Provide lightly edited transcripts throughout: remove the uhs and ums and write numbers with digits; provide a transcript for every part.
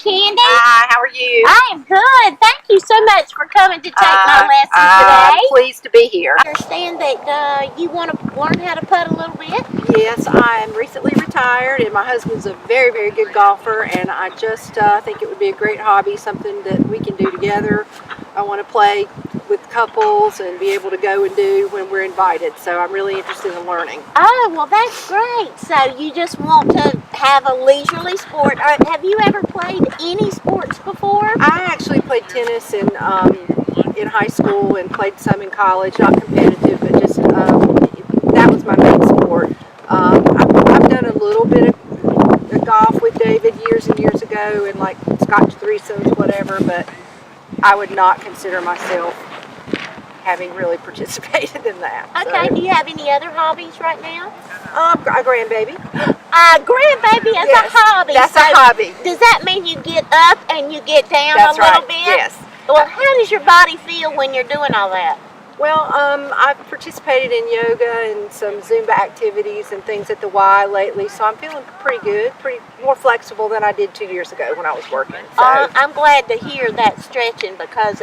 Candy. Hi, how are you? I am good. Thank you so much for coming to take my lesson I'm today. pleased to be here. I understand that you want to learn how to putt a little bit. Yes, I am recently retired, and my husband's a very, very good golfer, and I just think it would be a great hobby, something that we can do together. I want to play with couples and be able to go and do when we're invited, so I'm really interested in learning. Oh, well, that's great. So you just want to have a leisurely sport. Have you ever played any sports before? I actually played tennis in high school and played some in college, not competitive, but just that was my main sport. I've done a little bit of golf with David years and years ago, and like Scotch threesomes, whatever, but I would not consider myself having really participated in that. Okay, so. Do you have any other hobbies right now? A grandbaby. Grandbaby as Yes, a hobby. That's a hobby. Does that mean you get up and you get down That's a little right. bit? Yes. Well, how does your body feel when you're doing all that? Well, I've participated in yoga and some Zumba activities and things at the Y lately, so I'm feeling pretty good, more flexible than I did 2 years ago when I was working. So. I'm glad to hear that stretching because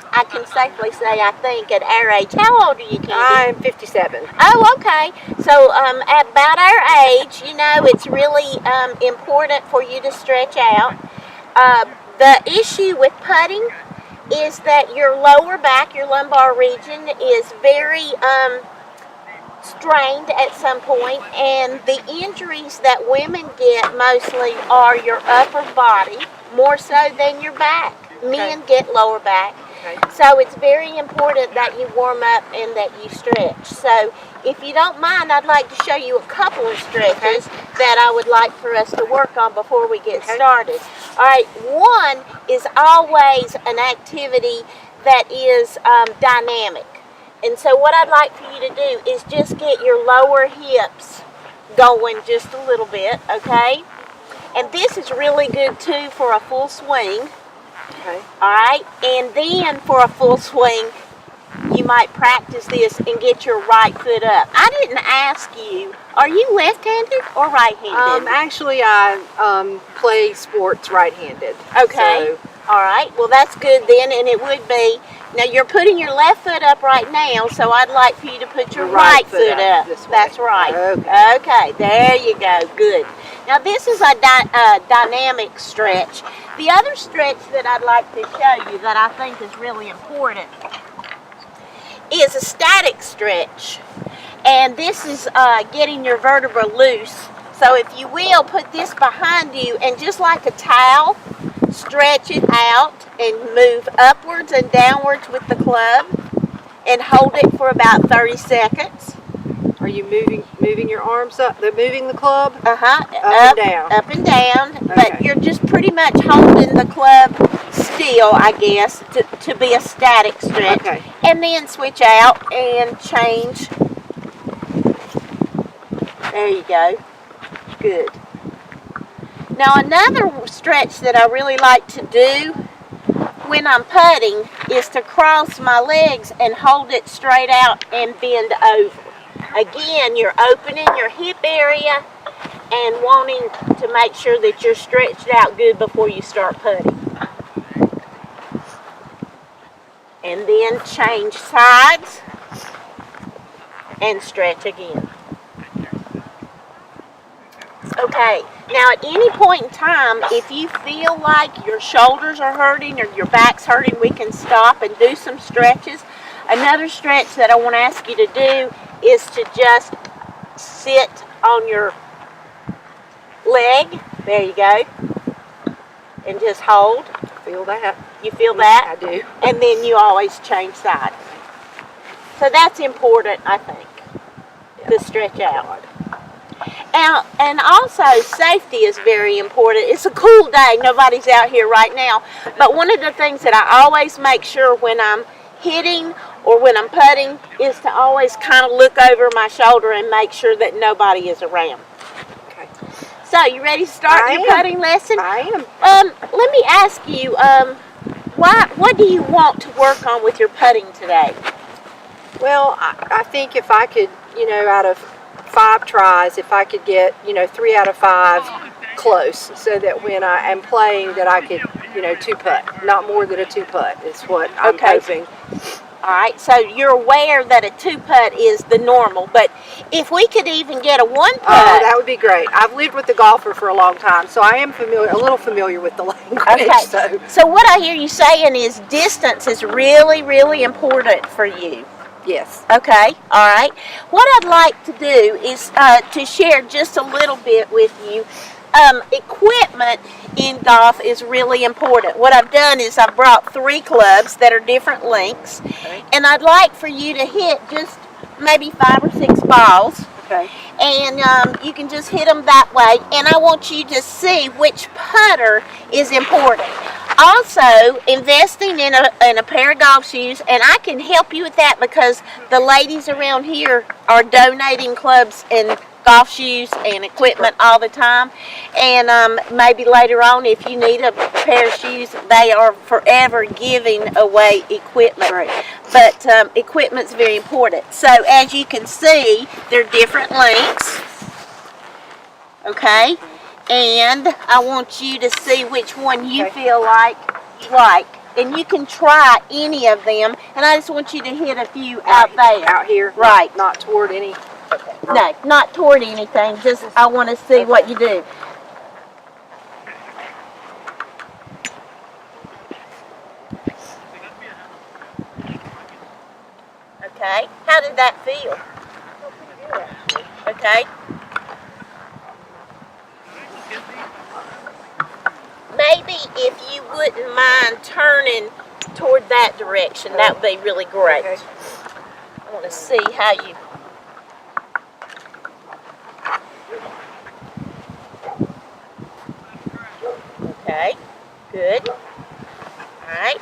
I can safely say I think at our age, how old are you, Candy? I'm 57. Oh, okay. So at about our age, you know, it's really important for you to stretch out. The issue with putting is that your lower back, your lumbar region, is very strained at some point, and the injuries that women get mostly are your upper body, more so than your back. Men get lower back. So it's very important that you warm up and that you stretch. So if you don't mind, I'd like to show you a couple of stretches that I would like for us to work on before we get started. All right, one is always an activity that is dynamic. And so what I'd like for you to do is just get your lower hips going just a little bit, okay? And this is really good too for a full swing. Okay. All right, and then for a full swing, you might practice this and get your right foot up. I didn't ask you, are you left-handed or right-handed? Actually, I play sports right-handed. Okay. So. All right, well that's good then, and it would be, now you're putting your left foot up right now, so I'd like for you to put your right foot up. That's right. Okay, there you go, good. Now this is a dynamic stretch. The other stretch that I'd like to show you that I think is really important is a static stretch. And this is getting your vertebra loose. So if you will, put this behind you and just like a towel, stretch it out and move upwards and downwards with the club and hold it for about 30 seconds. Are you moving your arms up? They're moving the club? Up and down. Up and down. Okay. But you're just pretty much holding the club still, I guess, to be a static stretch. Okay. And then switch out and change. There you go. Good. Now another stretch that I really like to do when I'm putting is to cross my legs and hold it straight out and bend over. Again, you're opening your hip area and wanting to make sure that you're stretched out good before you start putting. And then change sides and stretch again. Okay, now at any point in time, if you feel like your shoulders are hurting or your back's hurting, we can stop and do some stretches. Another stretch that I want to ask you to do is to just sit on your leg. There you go. And just hold. Feel that. You feel that? I do. And then you always change sides. So that's important, I think, to stretch out. And also, safety is very important. It's a cool day. Nobody's out here right now. But one of the things that I always make sure when I'm hitting or when I'm putting is to always kind of look over my shoulder and make sure that nobody is around. Okay. So, you ready to start your putting lesson? I am. Let me ask you, what do you want to work on with your putting today? Well, I think if I could, out of 5 tries, if I could get, 3 out of 5 close so that when I am playing that I could, you know, two-putt. Not more than a two-putt is what I'm hoping. All right, so you're aware that a two-putt is the normal, but if we could even get a one-putt. Oh, that would be great. I've lived with the golfer for a long time, so I am a little familiar with the language. Okay, so what I hear you saying is distance is really, really important for you. Yes. Okay, all right. What I'd like to do is to share just a little bit with you. Equipment in golf is really important. What I've done is I've brought 3 clubs that are different lengths, and I'd like for you to hit just maybe 5 or 6 balls. Okay. And you can just hit them that way, and I want you to see which putter is important. Also, investing in a pair of golf shoes, and I can help you with that because the ladies around here are donating clubs and golf shoes and equipment all the time, and maybe later on if you need a pair of shoes, they are forever giving away equipment. Right. But equipment's very important. So as you can see, they're different lengths, okay, and I want you to see which one you feel like, and you can try any of them, and I just want you to hit a few out there. Out here? Right. Not toward any? Okay. No, not toward anything. Just I want to see what you do. Okay. How did that feel? Okay. Maybe if you wouldn't mind turning toward that direction, that would be really great. Okay. I want to see how you. Okay, good. All right.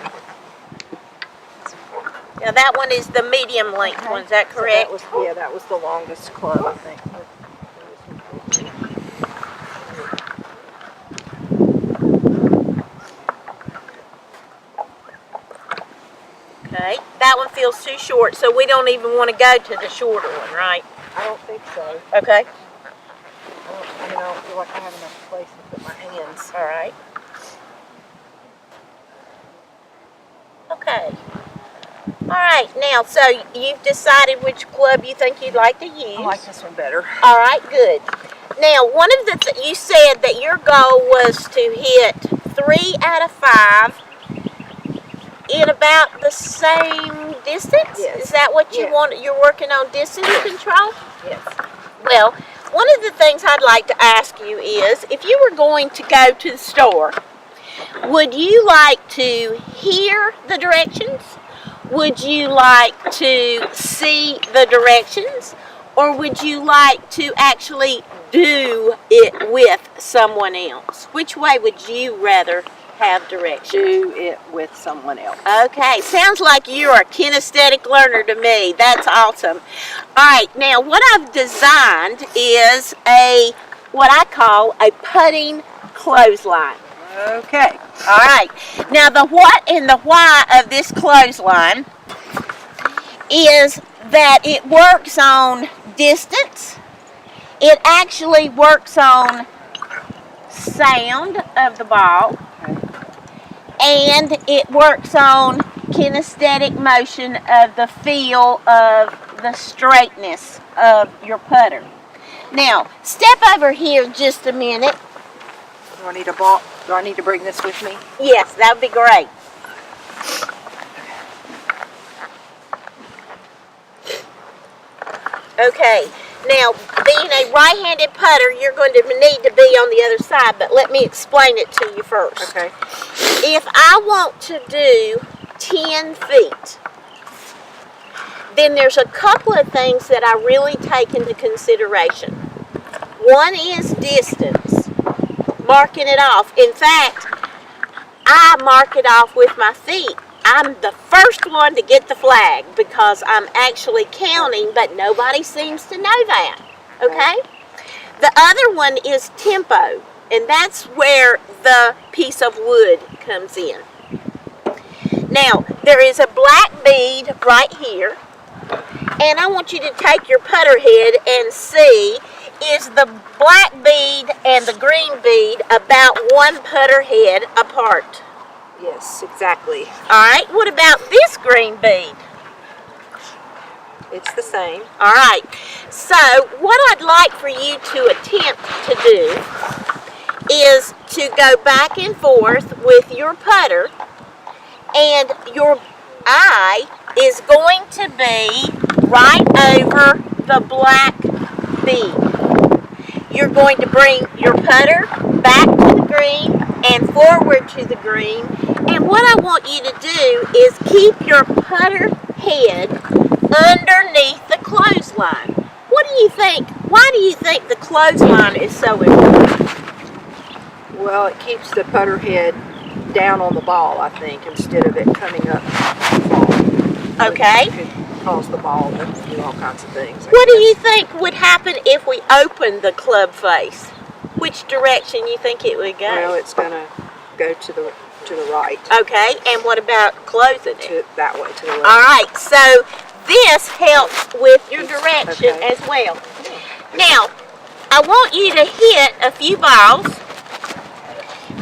Now that one is the medium length one, is that correct? So that was the longest club, I think. Okay, that one feels too short, so we don't even want to go to the shorter one, right? I don't think so. Okay. I don't feel like I have enough place to put my hands. All right. Okay. All right, now, so you've decided which club you think you'd like to use. I like this one better. All right, good. Now, one of the you said that your goal was to hit 3 out of 5 in about the same distance? Yes. Is that what you want? You're working on distance control? Yes. Well, one of the things I'd like to ask you is, if you were going to go to the store, would you like to hear the directions? Would you like to see the directions? Or would you like to actually do it with someone else? Which way would you rather have directions? Do it with someone else. Okay, sounds like you're a kinesthetic learner to me. That's awesome. All right, now what I've designed is what I call a putting clothesline. Okay. All right. Now the what and the why of this clothesline is that it works on distance. It actually works on sound of the ball. And it works on kinesthetic motion of the feel of the straightness of your putter. Now, step over here just a minute. Do I need a ball? Do I need to bring this with me? Yes, that would be great. Okay, now being a right-handed putter, you're going to need to be on the other side, but let me explain it to you first. Okay. If I want to do 10 feet, then there's a couple of things that I really take into consideration. One is distance, marking it off. In fact, I mark it off with my feet. I'm the first one to get the flag because I'm actually counting, but nobody seems to know that, okay? The other one is tempo, and that's where the piece of wood comes in. Now, there is a black bead right here, and I want you to take your putter head and see is the black bead and the green bead about one putter head apart? Yes, exactly. All right, what about this green bead? It's the same. All right, so what I'd like for you to attempt to do is to go back and forth with your putter, and your eye is going to be right over the black bead. You're going to bring your putter back to the green and forward to the green, and what I want you to do is keep your putter head underneath the clothesline. What do you think? Why do you think the clothesline is so important? Well, it keeps the putter head down on the ball, I think, instead of it coming up the ball. Okay. It could cause the ball to do all kinds of things. What do you think would happen if we opened the club face? Which direction you think it would go? Well, it's going to go to the right. Okay, and what about closing it? That way, to the left. All right, so this helps with your direction as well. Now, I want you to hit a few balls,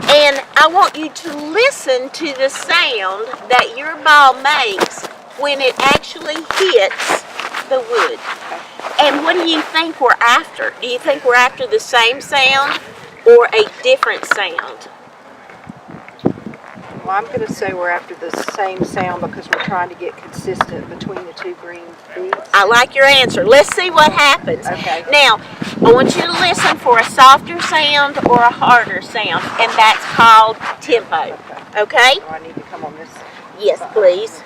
and I want you to listen to the sound that your ball makes when it actually hits the wood. And what do you think we're after? Do you think we're after the same sound or a different sound? Well, I'm going to say we're after the same sound because we're trying to get consistent between the two green beads. I like your answer. Let's see what happens. Okay. Now, I want you to listen for a softer sound or a harder sound, and that's called tempo. Okay? So I need to come on this. Yes, please.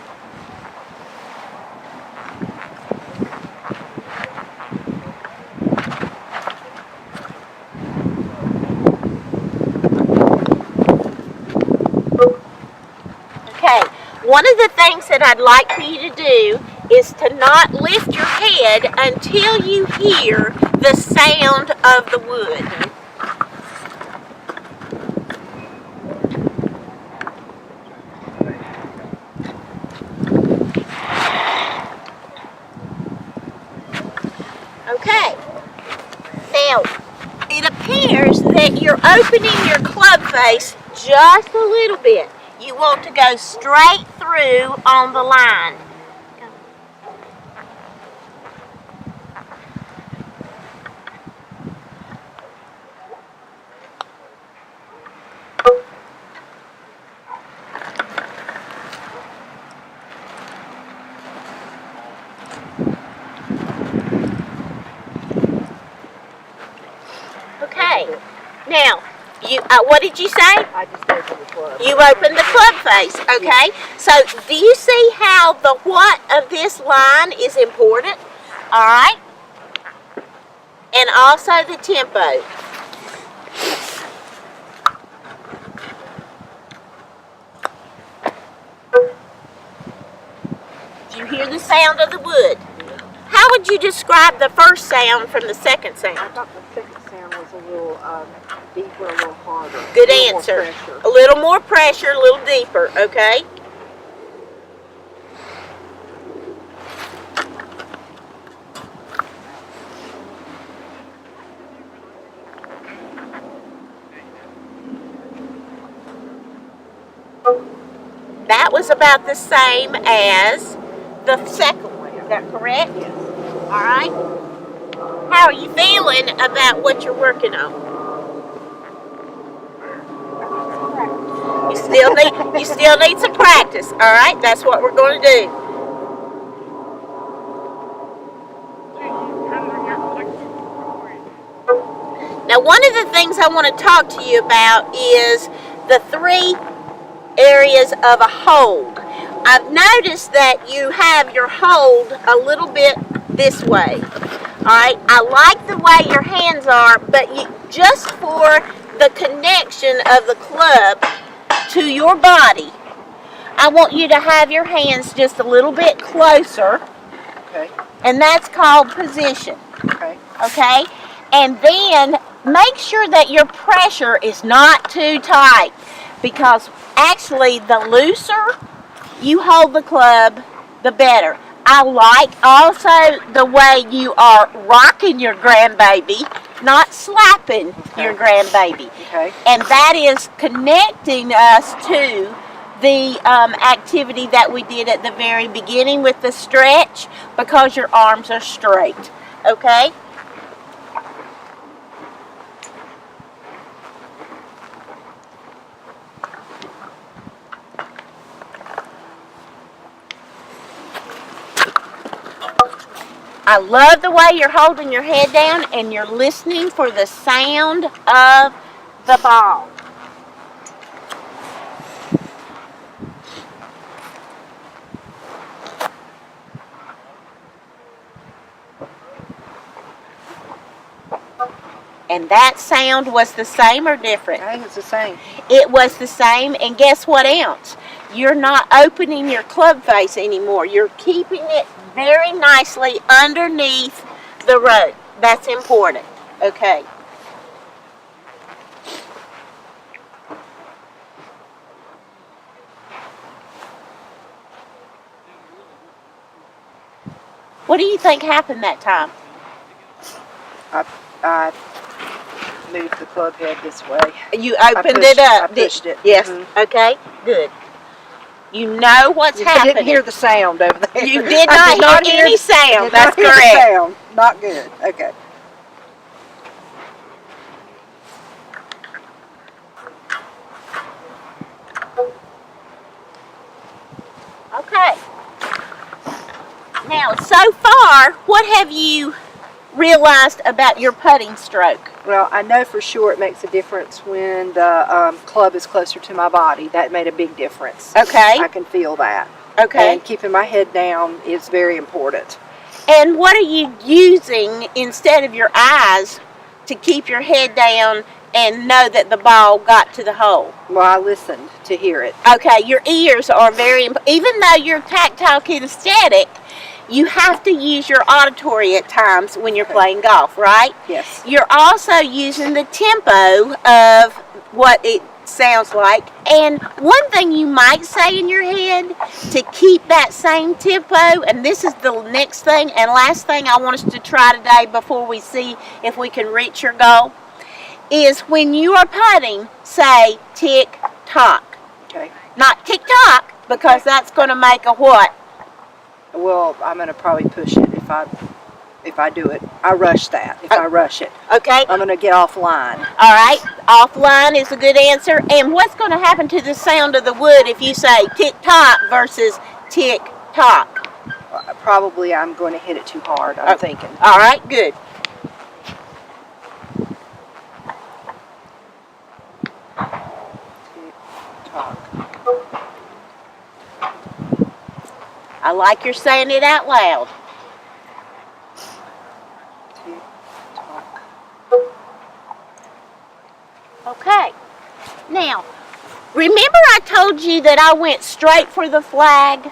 Okay, one of the things that I'd like for you to do is to not lift your head until you hear the sound of the wood. Okay, now it appears that you're opening your club face just a little bit. You want to go straight through on the line. Okay, now, what did you say? I just opened the club. You open the club face, okay? So, do you see how the what of this line is important? All right? And also the tempo. Do you hear the sound of the wood? How would you describe the first sound from the second I sound? thought the second sound was a little deeper, a little harder. Good A little more answer. pressure. A little more pressure, a little deeper, okay? That was about the same as the second one. Is that correct? Yes. All right. How are you feeling about what you're working on? You still need some practice. All right. That's what we're going to do. Now, one of the things I want to talk to you about is the 3 areas of a hold. I've noticed that you have your hold a little bit this way. Alright, I like the way your hands are, but just for the connection of the club to your body, I want you to have your hands just a little bit closer, Okay. and that's called position. Okay. Okay? And then make sure that your pressure is not too tight, because actually the looser you hold the club, the better. I like also the way you are rocking your grandbaby, not slapping your grandbaby. Okay. And that is connecting us to the activity that we did at the very beginning with the stretch, because your arms are straight. Okay? I love the way you're holding your head down and you're listening for the sound of the ball. And that sound was the same or different? I think it's the same. It was the same, and guess what else? You're not opening your club face anymore. You're keeping it very nicely underneath the rope. That's important. Okay. What do you think happened that time? I moved the club head this way. You opened it up. I pushed it. Yes. Mm-hmm. Okay. Good. You know what's happening. I didn't hear the sound over there. You did not hear any sound. That's correct. The sound. Not good. Okay. Okay. Now, so far, what have you realized about your putting stroke? Well, I know for sure it makes a difference when the club is closer to my body. That made a big difference. Okay. I can feel that. Okay. And keeping my head down is very important. And what are you using instead of your eyes to keep your head down and know that the ball got to the hole? Well, I listened to hear it. Okay, your ears are very important. Even though you're tactile kinesthetic, you have to use your auditory at times when you're playing golf, right? Yes. You're also using the tempo of what it sounds like. And one thing you might say in your head to keep that same tempo, and this is the next thing and last thing I want us to try today before we see if we can reach your goal, is when you are putting, say tick-tock. Okay. Not tick-tock, because that's going to make a what? Well, I'm going to probably push it if I do it. I rush that. If I rush it. Okay. I'm going to get offline. All right. Offline is a good answer. And what's going to happen to the sound of the wood if you say tick-tock versus tick-tock? Probably I'm going to hit it too hard, I'm thinking. All right. Good. Tick-tock. I like you're saying it out loud. Tick-tock. Okay. Now, remember I told you that I went straight for the flag?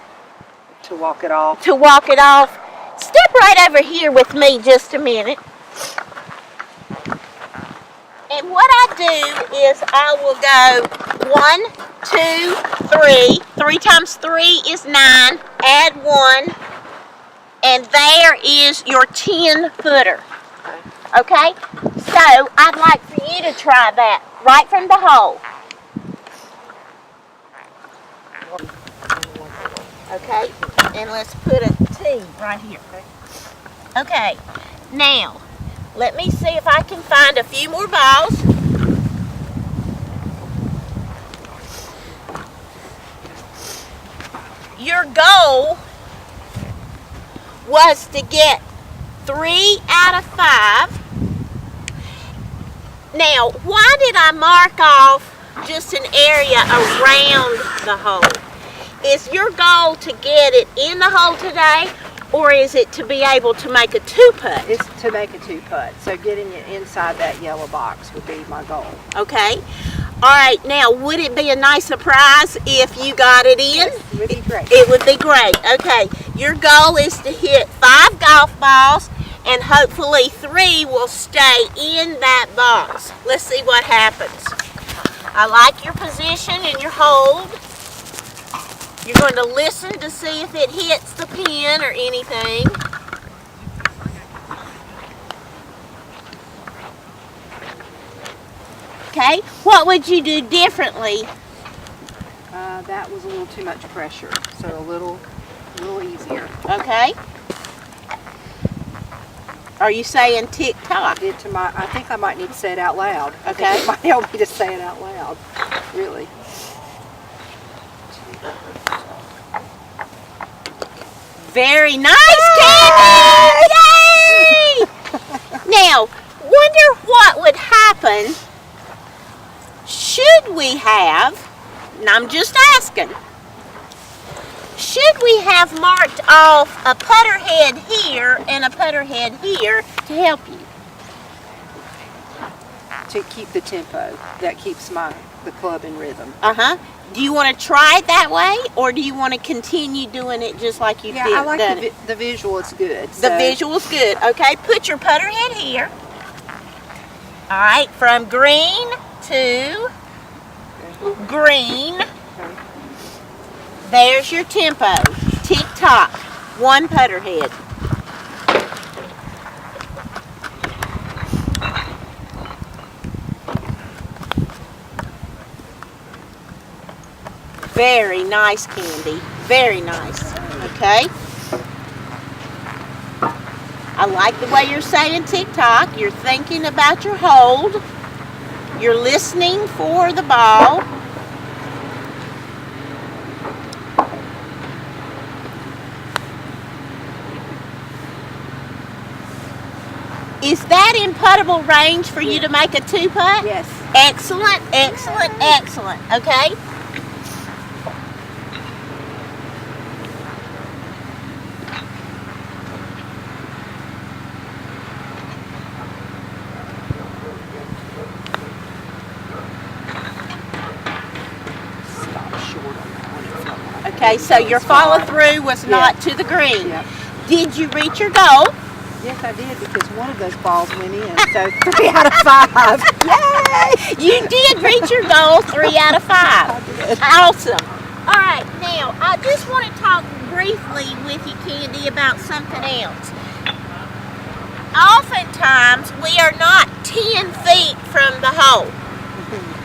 To walk it off. To walk it off. Step right over here with me just a minute. And what I do is I will go 1, 2, 3. 3 times 3 is 9. Add 1. And there is your 10-footer. Okay? So I'd like for you to try that right from the hole. Okay? And let's put a T right here. Okay. Now, let me see if I can find a few more balls. Your goal was to get 3 out of 5. Now, why did I mark off just an area around the hole? Is your goal to get it in the hole today, or is it to be able to make a 2-putt? It's to make a 2-putt. So getting it inside that yellow box would be my goal. Okay. All right. Now, would it be a nice surprise if you got it in? Yes, it would be great. It would be great. Okay. Your goal is to hit 5 golf balls, and hopefully 3 will stay in that box. Let's see what happens. I like your position and your hold. You're going to listen to see if it hits the pen or anything. Okay, what would you do differently? That was a little too much pressure, so a little easier. Okay. Are you saying tick tock? I think I might need to say it out loud. Okay. I think it might help me to say it out loud. Really. Very nice, Candy! Yay! Now, wonder what would happen should we have, and I'm just asking, should we have marked off a putter head here and a putter head here to help you? To keep the tempo. That keeps the club in rhythm. Uh-huh. Do you want to try it that way, or do you want to continue doing it just like you did? Yeah, I like the visual. It's good. The visual's good. Okay, put your putter head here. All right, from green to green. There's your tempo. Tick tock. One putter head. Very nice, Candy. Very nice. Okay. I like the way you're saying tick tock. You're thinking about your hold. You're listening for the ball. Is that in puttable range for you to make a two putt? Yes. Excellent, excellent, excellent. Okay. Okay, so your follow through was not to the green. Yep. Did you reach your goal? Yes, I did, because one of those balls went in, so 3 out of 5. Yay! You did reach your goal, 3 out of 5. Awesome. All right, now I just want to talk briefly with you, Candy, about something else. Oftentimes we are not 10 feet from the hole.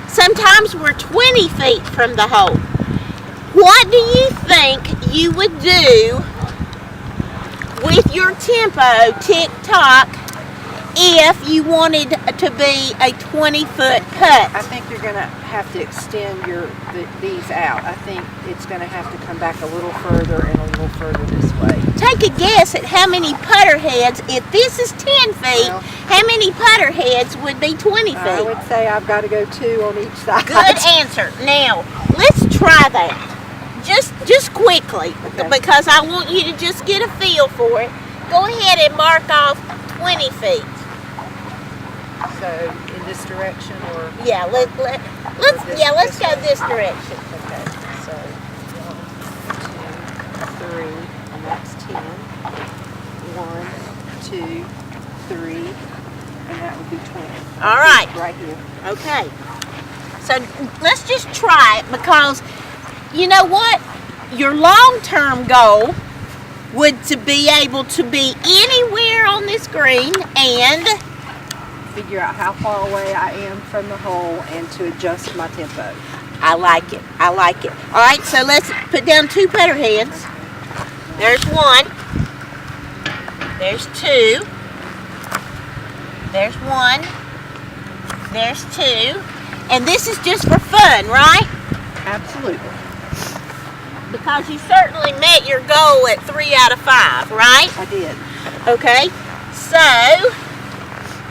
Sometimes we're 20 feet from the hole. What do you think you would do with your tempo, tick-tock, if you wanted to be a 20-foot putt? I think you're going to have to extend these out. I think it's going to have to come back a little further and a little further this way. Take a guess at how many putter heads, if this is 10 feet, Well, how many putter heads would be 20 feet? I would say I've got to go 2 on each side. Good answer. Now, let's try that. Just quickly, Okay. because I want you to just get a feel for it. Go ahead and mark off 20 feet. So, in this direction, or? Yeah, let's go this direction. Okay, so 1, 2, 3, and that's 10. 1, 2, 3, and that would be 20. All right. Right here. Okay. So let's just try it, because you know what? Your long-term goal would to be able to be anywhere on this green and Figure out how far away I am from the hole and to adjust my tempo. I like it. I like it. All right, so let's put down 2 putter heads. There's 1. There's 2. There's 1. There's 2. And this is just for fun, right? Absolutely. Because you certainly met your goal at 3 out of 5, right? I did. Okay. So,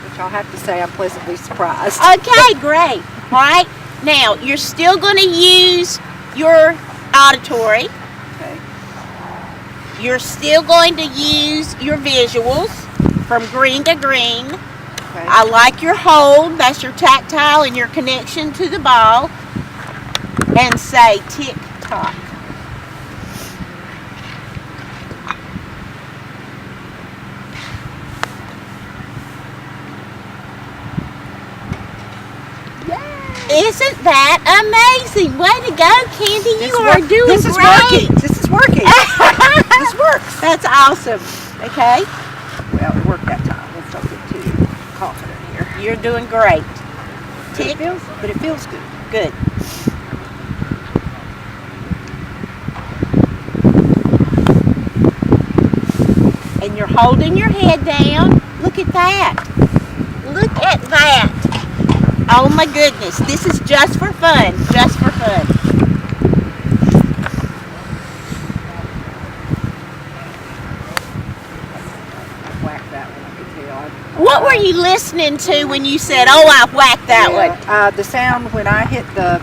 Which I'll have to say I'm pleasantly surprised. okay, great. All right. Now, you're still going to use your auditory. Okay. You're still going to use your visuals from green to green. Okay. I like your hold. That's your tactile and your connection to the ball. And say tick-tock. Isn't that amazing? Way to go, Candy. You are doing This is great. working. This is working. This works. That's awesome. Okay, Well, it worked that time. Let's don't get too confident here. you're doing great. But it feels good. Good. And you're holding your head down. Look at that. Look at that. Oh my goodness. This is just for fun. Just for fun. Whack that one, I could tell. What were you listening to when you said, "Oh, I whacked that one"? The sound when I hit the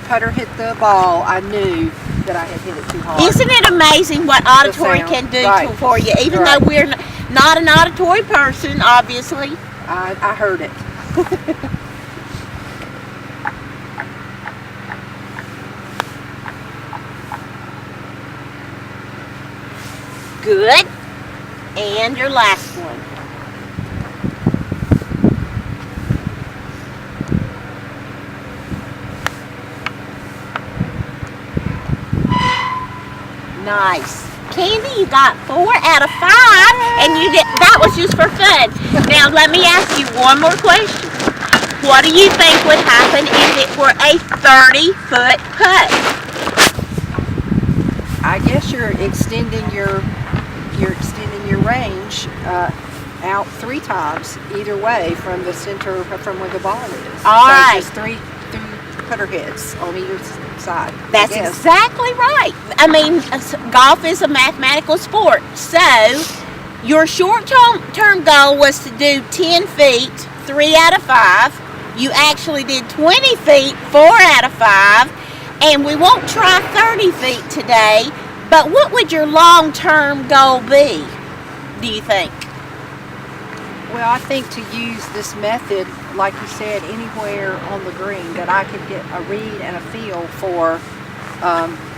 putter hit the ball, I knew that I had hit it too hard. Isn't it amazing what auditory sound, can do right. for you? Even Right. though we're not an auditory person, obviously. I heard it. Good. And your last one. Nice. Candy, you got 4 out of 5, and you did. That was just for fun. Now let me ask you one more question. What do you think would happen if it were a 30-foot putt? I guess you're extending your range out 3 times either way from the center from where the ball is. All so right. just three putter heads on either side. That's exactly right. I mean, golf is a mathematical sport. So, your short-term goal was to do 10 feet, 3 out of 5. You actually did 20 feet, 4 out of 5. And we won't try 30 feet today, but what would your long-term goal be, do you think? Well, I think to use this method, like you said, anywhere on the green, that I could get a read and a feel for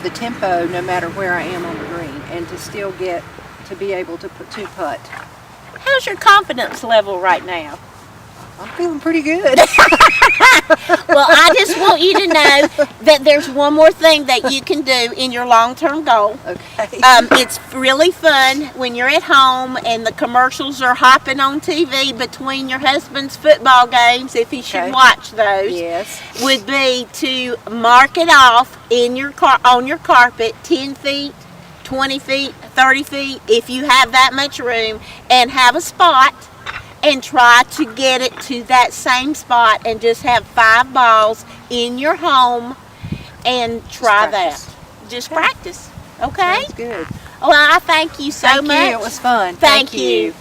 the tempo no matter where I am on the green, and to still get to be able to putt. How's your confidence level right now? I'm feeling pretty good. Well, I just want you to know that there's one more thing that you can do in your long-term goal. Okay. It's really fun when you're at home and the commercials are hopping on TV between your husband's football games, if he should watch those. Yes. Would be to mark it off in your on your carpet, 10 feet, 20 feet, 30 feet, if you have that much room, and have a spot. And try to get it to that same spot and just have 5 balls in your home and try that. Just practice. Okay? Sounds good. Well, I thank you so much. Thank you. It was fun. Thank you.